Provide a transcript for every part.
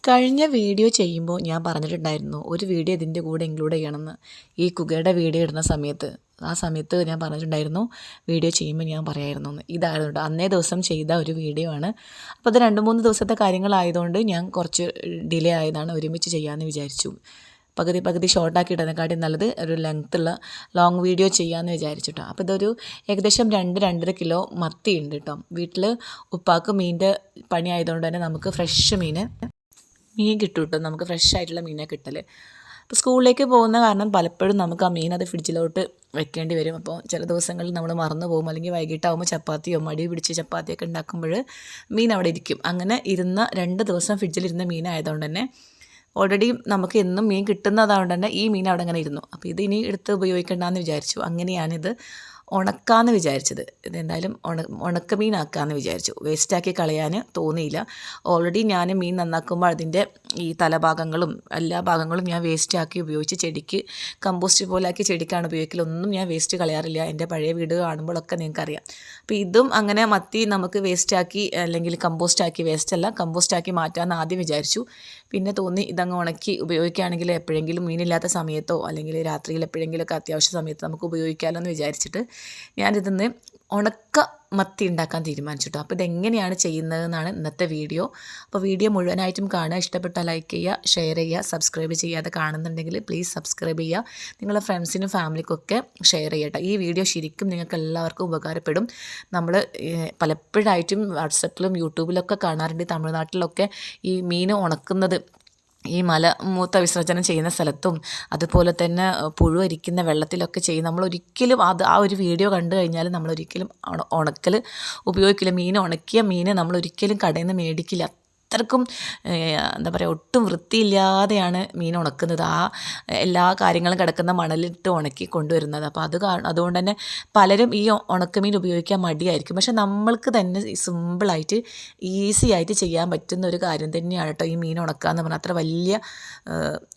കഴിഞ്ഞ വീഡിയോ ചെയ്യുമ്പോൾ ഞാൻ പറഞ്ഞിട്ടുണ്ടായിരുന്നു ഒരു വീഡിയോ ഇതിൻ്റെ കൂടെ ഇൻക്ലൂഡ് ചെയ്യണമെന്ന്. ഈ കുകയുടെ വീഡിയോ ഇടുന്ന സമയത്ത് ആ സമയത്ത് ഞാൻ പറഞ്ഞിട്ടുണ്ടായിരുന്നു വീഡിയോ ചെയ്യുമ്പോൾ ഞാൻ പറയായിരുന്നു എന്ന്. ഇതായിരുന്നു കേട്ടോ അന്നേ ദിവസം ചെയ്ത ഒരു വീഡിയോ ആണ്. അപ്പോൾ അത് 2-3 ദിവസത്തെ കാര്യങ്ങളായതുകൊണ്ട് ഞാൻ കുറച്ച് ഡിലേ ആയതാണ്. ഒരുമിച്ച് ചെയ്യാമെന്ന് വിചാരിച്ചു. പകുതി ഷോർട്ടാക്കി ഇടുന്നതിനെക്കാട്ടി നല്ലത് ഒരു ലോങ് വീഡിയോ ചെയ്യാമെന്ന് വിചാരിച്ചിട്ടോ. അപ്പോൾ ഇതൊരു ഏകദേശം 2-2.5 കിലോ മത്തി ഉണ്ട് കേട്ടോ. വീട്ടിൽ ഉപ്പാക്ക് മീനിൻ്റെ പണി ആയതുകൊണ്ട് തന്നെ നമുക്ക് ഫ്രഷ് മീൻ കിട്ടും കേട്ടോ. നമുക്ക് ഫ്രഷ് ആയിട്ടുള്ള മീനെ കിട്ടൽ. അപ്പോൾ സ്കൂളിലേക്ക് പോകുന്ന കാരണം പലപ്പോഴും നമുക്ക് ആ മീൻ അത് ഫ്രിഡ്ജിലോട്ട് വെക്കേണ്ടി വരും. അപ്പോൾ ചില ദിവസങ്ങളിൽ നമ്മൾ മറന്നു പോകും, അല്ലെങ്കിൽ വൈകിട്ടാകുമ്പോൾ ചപ്പാത്തിയോ മടി പിടിച്ച് ചപ്പാത്തിയൊക്കെ ഉണ്ടാക്കുമ്പോൾ മീൻ അവിടെ ഇരിക്കും. അങ്ങനെ 2 ദിവസം ഫ്രിഡ്ജിലിരുന്ന മീനായതുകൊണ്ട് തന്നെ ഓൾറെഡി നമുക്ക് എന്നും മീൻ കിട്ടുന്നതായതുകൊണ്ട് തന്നെ ഈ മീൻ അവിടെ അങ്ങനെ ഇരുന്നു. അപ്പോൾ ഇത് ഇനി എടുത്ത് ഉപയോഗിക്കേണ്ടെന്ന് വിചാരിച്ചു. അങ്ങനെയാണിത് ഉണക്കാമെന്ന് വിചാരിച്ചത്. ഇതെന്തായാലും ഉണക്കമീനാക്കാമെന്ന് വിചാരിച്ചു. വേസ്റ്റാക്കി കളയാൻ തോന്നിയില്ല. ഓൾറെഡി ഞാൻ മീൻ നന്നാക്കുമ്പോൾ അതിൻ്റെ ഈ തലഭാഗങ്ങളും എല്ലാ ഭാഗങ്ങളും ഞാൻ വേസ്റ്റാക്കി ഉപയോഗിച്ച് ചെടിക്ക് കമ്പോസ്റ്റ് പോലാക്കി ചെടിക്കാണ് ഉപയോഗിക്കൽ. ഒന്നും ഞാൻ വേസ്റ്റ് കളയാറില്ല. എൻ്റെ പഴയ വീട് കാണുമ്പോഴൊക്കെ നിങ്ങൾക്കറിയാം. അപ്പോൾ ഇതും അങ്ങനെ മത്തി നമുക്ക് വേസ്റ്റാക്കി അല്ലെങ്കിൽ കമ്പോസ്റ്റാക്കി മാറ്റാമെന്ന് ആദ്യം വിചാരിച്ചു. പിന്നെ തോന്നി ഇതങ്ങ് ഉണക്കി ഉപയോഗിക്കുകയാണെങ്കിൽ എപ്പോഴെങ്കിലും മീനില്ലാത്ത സമയത്തോ അല്ലെങ്കിൽ രാത്രിയിൽ എപ്പോഴെങ്കിലുമൊക്കെ അത്യാവശ്യ സമയത്ത് നമുക്ക് ഉപയോഗിക്കാമല്ലോ എന്ന് വിചാരിച്ചിട്ട് ഞാനിതിന്ന് ഉണക്ക മത്തി ഉണ്ടാക്കാൻ തീരുമാനിച്ചിട്ടോ. അപ്പോൾ ഇതെങ്ങനെയാണ് ചെയ്യുന്നതെന്നാണ് ഇന്നത്തെ വീഡിയോ. അപ്പോൾ വീഡിയോ മുഴുവനായിട്ടും കാണുക. ഇഷ്ടപ്പെട്ടാൽ ലൈക്ക് ചെയ്യുക, ഷെയർ ചെയ്യുക. സബ്സ്ക്രൈബ് ചെയ്യാതെ കാണുന്നുണ്ടെങ്കിൽ പ്ലീസ് സബ്സ്ക്രൈബ് ചെയ്യുക. നിങ്ങളുടെ ഫ്രണ്ട്സിനും ഫാമിലിക്കൊക്കെ ഷെയർ ചെയ്യട്ടെ. ഈ വീഡിയോ ശരിക്കും നിങ്ങൾക്ക് എല്ലാവർക്കും ഉപകാരപ്പെടും. നമ്മൾ പലപ്പോഴായിട്ടും വാട്സപ്പിലും യൂട്യൂബിലൊക്കെ കാണാറുണ്ട്. തമിഴ്നാട്ടിലൊക്കെ ഈ മീൻ ഉണക്കുന്നത് ഈ മലമൂത്ര വിസർജനം ചെയ്യുന്ന സ്ഥലത്തും അതുപോലെ തന്നെ പുഴു അരിക്കുന്ന വെള്ളത്തിലൊക്കെ ചെയ്യും. നമ്മളൊരിക്കലും ആ ഒരു വീഡിയോ കണ്ടു കഴിഞ്ഞാൽ നമ്മളൊരിക്കലും ഉണക്കൽ ഉപയോഗിക്കില്ല. ഉണക്കിയ മീൻ നമ്മളൊരിക്കലും കടയിൽ നിന്ന് മേടിക്കില്ല. അത്രക്കും എന്താ പറയുക, ഒട്ടും വൃത്തിയില്ലാതെയാണ് മീൻ ഉണക്കുന്നത്. എല്ലാ കാര്യങ്ങളും കിടക്കുന്ന മണലിട്ട് ഉണക്കി കൊണ്ടുവരുന്നത്. അപ്പോൾ അതുകൊണ്ട് തന്നെ പലരും ഈ ഉണക്കമീൻ ഉപയോഗിക്കാൻ മടിയായിരിക്കും. പക്ഷെ നമ്മൾക്ക് തന്നെ സിമ്പിളായിട്ട് ഈസി ആയിട്ട് ചെയ്യാൻ പറ്റുന്ന ഒരു കാര്യം തന്നെയാണ് കേട്ടോ ഈ മീൻ ഉണക്കുക എന്ന് പറഞ്ഞാൽ. അത്ര വലിയ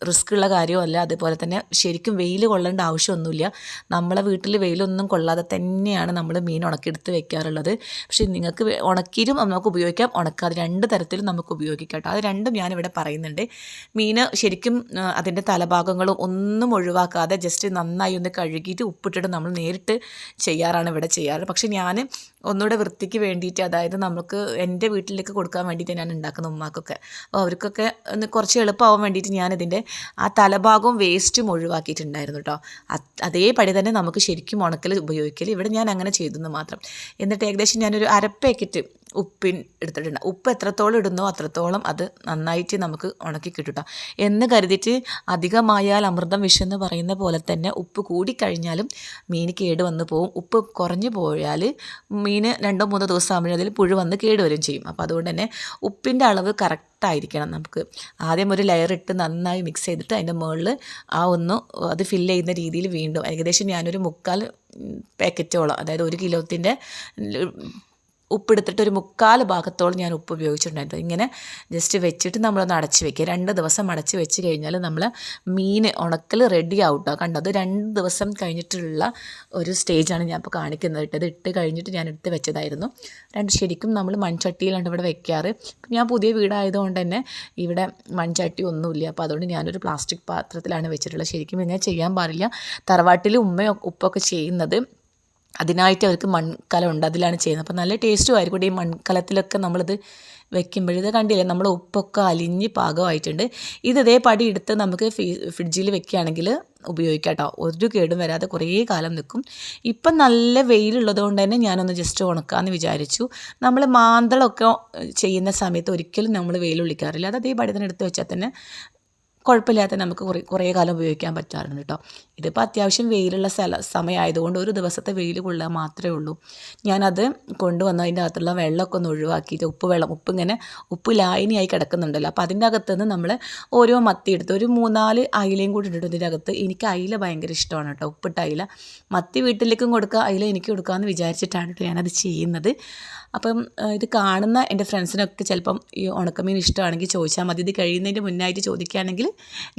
റിസ്ക് ഉള്ള കാര്യമല്ല. അതുപോലെ തന്നെ ശരിക്കും വെയിൽ കൊള്ളേണ്ട ആവശ്യമൊന്നുമില്ല. നമ്മളെ വീട്ടിൽ വെയിലൊന്നും കൊള്ളാതെ തന്നെയാണ് നമ്മൾ മീൻ ഉണക്കിയെടുത്ത് വെക്കാറുള്ളത്. പക്ഷേ നിങ്ങൾക്ക് ഉണക്കിയിട്ടും നമുക്ക് ഉപയോഗിക്കാം, ഉണക്കാതെ 2 തരത്തിലും നമുക്ക് ഉപയോഗിക്കാം കേട്ടോ. അത് രണ്ടും ഞാനിവിടെ പറയുന്നുണ്ട്. മീൻ ശരിക്കും അതിൻ്റെ തലഭാഗങ്ങളും ഒന്നും ഒഴിവാക്കാതെ ജസ്റ്റ് നന്നായി ഒന്ന് കഴുകിയിട്ട് ഉപ്പിട്ടിട്ട് നമ്മൾ നേരിട്ട് ചെയ്യാറാണ് ഇവിടെ ചെയ്യാറ്. പക്ഷേ ഞാൻ ഒന്നുകൂടെ വൃത്തിക്ക് വേണ്ടിയിട്ട്, അതായത് നമുക്ക് എൻ്റെ വീട്ടിലേക്ക് കൊടുക്കാൻ വേണ്ടിയിട്ട് ഞാൻ ഉണ്ടാക്കുന്ന ഉമ്മാക്കൊക്കെ, അപ്പോൾ അവർക്കൊക്കെ ഒന്ന് കുറച്ച് എളുപ്പമാവാൻ വേണ്ടിയിട്ട് ഞാനിതിൻ്റെ ആ തലഭാഗവും വേസ്റ്റും ഒഴിവാക്കിയിട്ടുണ്ടായിരുന്നു കേട്ടോ. അതേപടി തന്നെ നമുക്ക് ശരിക്കും ഉണക്കൽ ഉപയോഗിക്കൽ. ഇവിടെ ഞാൻ അങ്ങനെ ചെയ്തെന്ന് മാത്രം. എന്നിട്ട് ഏകദേശം ഞാനൊരു 1/2 പാക്കറ്റ് ഉപ്പിൻ എടുത്തിട്ടുണ്ട്. ഉപ്പ് എത്രത്തോളം ഇടുന്നോ അത്രത്തോളം അത് നന്നായിട്ട് നമുക്ക് ഉണക്കി കിട്ടും എന്ന് കരുതിയിട്ട് അധികമായാൽ അമൃതം വിഷം എന്ന് പറയുന്ന പോലെ തന്നെ ഉപ്പ് കൂടിക്കഴിഞ്ഞാലും മീൻ കേട് വന്ന് പോവും. ഉപ്പ് കുറഞ്ഞു പോയാൽ മീൻ 2-3 ദിവസം ആകുമ്പോഴേ അതിൽ പുഴു വന്ന് കേടുവരും ചെയ്യും. അപ്പോൾ അതുകൊണ്ട് തന്നെ ഉപ്പിൻ്റെ അളവ് കറക്റ്റായിരിക്കണം. നമുക്ക് ആദ്യം ഒരു ലെയർ ഇട്ട് നന്നായി മിക്സ് ചെയ്തിട്ട് അതിൻ്റെ മുകളിൽ അത് ഫില്ല് ചെയ്യുന്ന രീതിയിൽ വീണ്ടും ഏകദേശം ഞാനൊരു 3/4 പാക്കറ്റോളം, അതായത് 1 കിലോത്തിൻ്റെ ഉപ്പെടുത്തിട്ട് ഒരു 3/4 ഭാഗത്തോളം ഞാൻ ഉപ്പ് ഉപയോഗിച്ചിട്ടുണ്ടായിരുന്നു. ഇങ്ങനെ ജസ്റ്റ് വെച്ചിട്ട് നമ്മളൊന്ന് അടച്ച് വെക്കുക. 2 ദിവസം അടച്ച് വെച്ച് കഴിഞ്ഞാൽ നമ്മൾ മീൻ ഉണക്കൽ റെഡി ആവട്ടോ. കണ്ടോ, അത് 2 ദിവസം കഴിഞ്ഞിട്ടുള്ള ഒരു സ്റ്റേജാണ് ഞാൻ ഇപ്പോൾ കാണിക്കുന്നത്. ഇത് ഇട്ട് കഴിഞ്ഞിട്ട് ഞാൻ എടുത്ത് വെച്ചതായിരുന്നു. ശരിക്കും നമ്മൾ മൺചട്ടിയിലാണ് ഇവിടെ വെക്കാറ്. ഞാൻ പുതിയ വീടായതുകൊണ്ട് തന്നെ ഇവിടെ മൺചട്ടി ഒന്നുമില്ല. അപ്പോൾ അതുകൊണ്ട് ഞാനൊരു പ്ലാസ്റ്റിക് പാത്രത്തിലാണ് വെച്ചിട്ടുള്ളത്. ശരിക്കും ഇങ്ങനെ ചെയ്യാൻ പാടില്ല. തറവാട്ടിൽ ഉപ്പൊക്കെ ചെയ്യുന്നത് അതിനായിട്ട് അവർക്ക് മൺകലമുണ്ട്, അതിലാണ് ചെയ്യുന്നത്. അപ്പോൾ നല്ല ടേസ്റ്റും ആയിരിക്കും. ഈ മൺകലത്തിലൊക്കെ നമ്മളിത് വെക്കുമ്പോൾ ഇത് കണ്ടില്ലേ, നമ്മൾ ഉപ്പൊക്കെ അലിഞ്ഞ് പാകമായിട്ടുണ്ട്. ഇതേ പടി എടുത്ത് നമുക്ക് ഫ്രിഡ്ജിൽ വെക്കുകയാണെങ്കിൽ ഉപയോഗിക്കാം കേട്ടോ. ഒരു കേടും വരാതെ കുറേ കാലം നിൽക്കും. ഇപ്പം നല്ല വെയിലുള്ളത് കൊണ്ട് തന്നെ ഞാനൊന്ന് ജസ്റ്റ് ഉണക്കാമെന്ന് വിചാരിച്ചു. നമ്മൾ മാന്തളൊക്കെ ചെയ്യുന്ന സമയത്ത് ഒരിക്കലും നമ്മൾ വെയിൽ ഒളിക്കാറില്ല. അത് അതേ പടി തന്നെ എടുത്ത് വെച്ചാൽ തന്നെ കുഴപ്പമില്ലാത്ത നമുക്ക് കുറേ കാലം ഉപയോഗിക്കാൻ പറ്റാറുണ്ട് കേട്ടോ. ഇതിപ്പോൾ അത്യാവശ്യം വെയിലുള്ള സമയമായതുകൊണ്ട് ഒരു ദിവസത്തെ വെയിൽ കൊള്ളുക മാത്രമേ ഉള്ളൂ. ഞാനത് കൊണ്ടുവന്ന് അതിൻ്റെ അകത്തുള്ള വെള്ളമൊക്കെ ഒന്ന് ഒഴിവാക്കിയിട്ട് ഉപ്പ് ലായനിയായി കിടക്കുന്നുണ്ടല്ലോ. അപ്പോൾ അതിൻ്റെ അകത്തുനിന്ന് നമ്മൾ ഓരോ മത്തി എടുത്ത് ഒരു 3-4 അയിലയും കൂടി ഇട്ടിട്ട് ഇതിൻ്റെ അകത്ത്. എനിക്ക് അയില ഭയങ്കര ഇഷ്ടമാണ് കേട്ടോ, ഉപ്പിട്ട അയില. മത്തി വീട്ടിലേക്കും കൊടുക്കുക, അയില എനിക്ക് കൊടുക്കാമെന്ന് വിചാരിച്ചിട്ടാണ് കേട്ടോ ഞാനത് ചെയ്യുന്നത്. അപ്പം ഇത് കാണുന്ന എൻ്റെ ഫ്രണ്ട്സിനൊക്കെ ചിലപ്പം ഈ ഉണക്കമീൻ ഇഷ്ടമാണെങ്കിൽ ചോദിച്ചാൽ മതി. ഇത് കഴിയുന്നതിൻ്റെ മുന്നായിട്ട് ചോദിക്കുകയാണെങ്കിൽ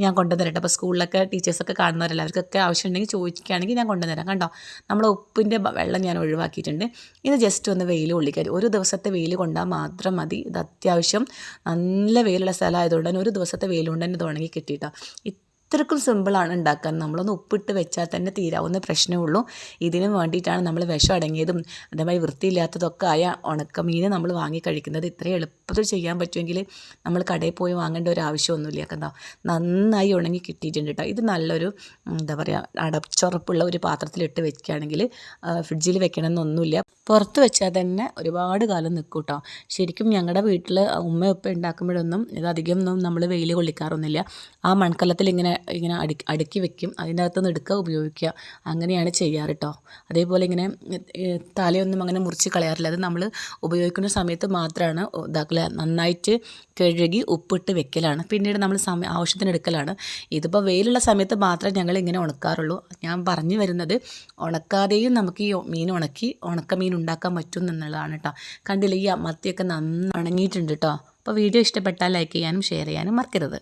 ഞാൻ കൊണ്ടുതരട്ടെ. അപ്പോൾ സ്കൂളിലൊക്കെ ടീച്ചേഴ്സൊക്കെ കാണുന്നവരല്ല, അവർക്കൊക്കെ ആവശ്യമുണ്ടെങ്കിൽ ചോദിക്കുകയാണെങ്കിൽ ഞാൻ കൊണ്ടുതരാം. കണ്ടോ, നമ്മുടെ ഉപ്പിൻ്റെ വെള്ളം ഞാൻ ഒഴിവാക്കിയിട്ടുണ്ട്. ഇത് ജസ്റ്റ് ഒന്ന് വെയിൽ കൊള്ളിക്കാൻ, ഒരു ദിവസത്തെ വെയിൽ കൊണ്ടാൽ മാത്രം മതി. ഇത് അത്യാവശ്യം നല്ല വെയിലുള്ള സ്ഥലമായതുകൊണ്ട് തന്നെ ഒരു ദിവസത്തെ വെയിൽ കൊണ്ട് തന്നെ ഇത് ഉണങ്ങി കിട്ടിയിട്ടോ. ഇത്രക്കും സിമ്പിളാണ് ഉണ്ടാക്കാൻ. നമ്മളൊന്ന് ഉപ്പിട്ട് വെച്ചാൽ തന്നെ തീരാവുന്ന പ്രശ്നമേ ഉള്ളൂ. ഇതിന് വേണ്ടിയിട്ടാണ് നമ്മൾ വിഷം അടങ്ങിയതും അതേമാതിരി വൃത്തിയില്ലാത്തതൊക്കെ ആയ ഉണക്കമീൻ നമ്മൾ വാങ്ങി കഴിക്കുന്നത്. ഇത്രയും എളുപ്പത്തിൽ ചെയ്യാൻ പറ്റുമെങ്കിൽ നമ്മൾ കടയിൽ പോയി വാങ്ങേണ്ട ഒരു ആവശ്യമൊന്നുമില്ല. കണ്ടോ, നന്നായി ഉണങ്ങി കിട്ടിയിട്ടുണ്ട് കേട്ടോ. ഇത് നല്ലൊരു എന്താ പറയുക, അടച്ചുറപ്പുള്ള ഒരു പാത്രത്തിലിട്ട് വെക്കുകയാണെങ്കിൽ ഫ്രിഡ്ജിൽ വെക്കണമെന്നൊന്നുമില്ല. പുറത്ത് വെച്ചാൽ തന്നെ ഒരുപാട് കാലം നിൽക്കും കേട്ടോ. ശരിക്കും ഞങ്ങളുടെ വീട്ടിൽ ഉമ്മ ഉപ്പ ഉണ്ടാക്കുമ്പോഴൊന്നും ഇതധികം ഒന്നും നമ്മൾ വെയിൽ കൊള്ളിക്കാറൊന്നുമില്ല. ആ മൺകലത്തിൽ ഇങ്ങനെ അടുക്കി വെക്കും, അതിൻ്റെ അകത്തുനിന്ന് എടുക്കുക, ഉപയോഗിക്കുക, അങ്ങനെയാണ് ചെയ്യാറ് കേട്ടോ. അതേപോലെ ഇങ്ങനെ തലയൊന്നും അങ്ങനെ മുറിച്ച് കളയാറില്ല. അത് നമ്മൾ ഉപയോഗിക്കുന്ന സമയത്ത് മാത്രമാണ് ഇതാക്കല, നന്നായിട്ട് കഴുകി ഉപ്പിട്ട് വെക്കലാണ്. പിന്നീട് നമ്മൾ ആവശ്യത്തിന് എടുക്കലാണ്. ഇതിപ്പോൾ വെയിലുള്ള സമയത്ത് മാത്രമേ ഞങ്ങൾ ഇങ്ങനെ ഉണക്കാറുള്ളൂ. ഞാൻ പറഞ്ഞു വരുന്നത് ഉണക്കാതെയും നമുക്ക് ഈ മീൻ ഉണക്കമീൻ ഉണ്ടാക്കാൻ പറ്റും എന്നുള്ളതാണ് കേട്ടോ. കണ്ടില്ല, ഈ മത്തിയൊക്കെ നന്നായി ഉണങ്ങിയിട്ടുണ്ട് കേട്ടോ. അപ്പോൾ വീഡിയോ ഇഷ്ടപ്പെട്ടാൽ ലൈക്ക് ചെയ്യാനും ഷെയർ ചെയ്യാനും മറക്കരുത്.